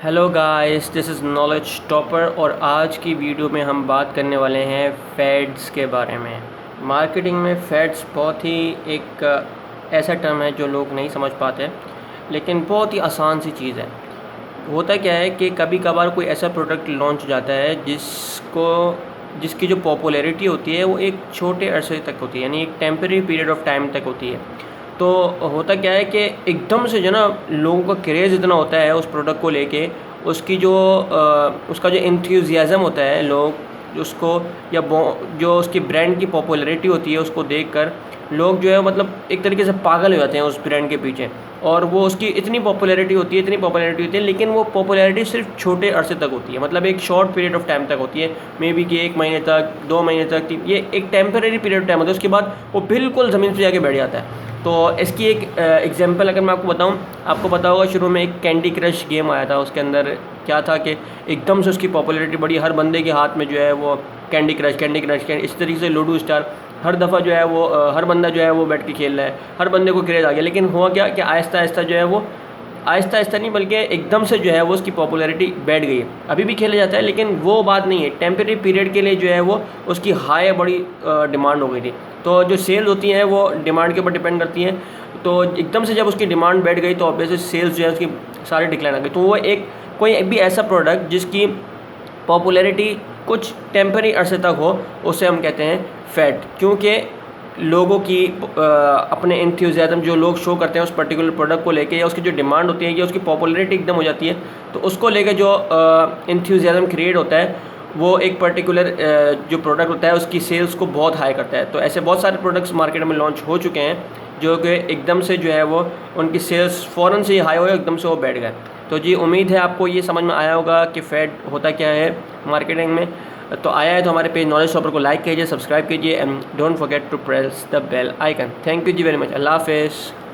Hello guys, this is knowledge topper और आज की वीडियो में हम बात करने वाले हैं फैड्स के बारे में। मार्केटिंग में फैड्स बहुत ही एक ऐसा टर्म है जो लोग नहीं समझ पाते, लेकिन बहुत ही आसान सी चीज़ है। होता क्या है कि कभी कभार कोई ऐसा प्रोडक्ट लॉन्च हो जाता है जिसकी जो पॉपुलैरिटी होती है वो एक छोटे अरसे तक होती है, यानी एक टेम्परेरी पीरियड ऑफ टाइम तक होती है। तो होता क्या है कि एकदम से जो ना लोगों का क्रेज़ इतना होता है उस प्रोडक्ट को लेके, उसका जो एंथुसियाज़म होता है, लोग उसको या जो उसकी ब्रांड की पॉपुलैरिटी होती है उसको देखकर लोग जो है मतलब एक तरीके से पागल हो जाते हैं उस ब्रांड के पीछे। और वो उसकी इतनी पॉपुलैरिटी होती है, लेकिन वो पॉपुलैरिटी सिर्फ छोटे अरसे तक होती है, मतलब एक शॉर्ट पीरियड ऑफ टाइम तक होती है, मे बी कि 1 महीने तक, 2 महीने तक, ये एक टेम्परेरी पीरियड ऑफ टाइम होता है। उसके बाद वो बिल्कुल ज़मीन पर जाके बैठ जाता है। तो इसकी एक एग्जांपल अगर मैं आपको बताऊं, आपको पता होगा शुरू में एक कैंडी क्रश गेम आया था। उसके अंदर क्या था कि एकदम से उसकी पॉपुलैरिटी बढ़ी, हर बंदे के हाथ में जो है वो कैंडी क्रश इस तरीके से लूडो स्टार हर दफ़ा जो है वो हर बंदा जो है वो बैठ के खेल रहा है, हर बंदे को क्रेज़ आ गया। लेकिन हुआ क्या कि आहिस्ता आहिस्ता जो है वो आहिस्ता नहीं बल्कि एकदम से जो है वो उसकी पॉपुलैरिटी बैठ गई है। अभी भी खेला जाता है लेकिन वो बात नहीं है, टेम्परेरी पीरियड के लिए जो है वो उसकी हाई बड़ी डिमांड हो गई थी। तो जो सेल्स होती हैं वो डिमांड के ऊपर डिपेंड करती हैं। तो एकदम से जब उसकी डिमांड बैठ गई तो ऑब्वियसली सेल्स जो है उसकी सारी डिक्लाइन आ गई। तो वो एक कोई भी ऐसा प्रोडक्ट जिसकी पॉपुलैरिटी कुछ टेम्परेरी अरसे तक हो, उसे हम कहते हैं फैड। क्योंकि लोगों की अपने एंथुसियाज्म जो लोग शो करते हैं उस पर्टिकुलर प्रोडक्ट को लेके, या उसकी जो डिमांड होती है या उसकी पॉपुलैरिटी एकदम हो जाती है, तो उसको लेके जो एंथुसियाज्म क्रिएट होता है वो एक पर्टिकुलर जो प्रोडक्ट होता है उसकी सेल्स को बहुत हाई करता है। तो ऐसे बहुत सारे प्रोडक्ट्स मार्केट में लॉन्च हो चुके हैं जो कि एकदम से जो है वो उनकी सेल्स फ़ौरन से ही हाई हो, एकदम से वो बैठ गए। तो जी, उम्मीद है आपको ये समझ में आया होगा कि फैड होता क्या है मार्केटिंग में। तो आया है तो हमारे पेज नॉलेज शॉपर को लाइक कीजिए, सब्सक्राइब कीजिए and don't forget to press the bell icon. Thank you जी वेरी मच। अल्लाह हाफ़िज़।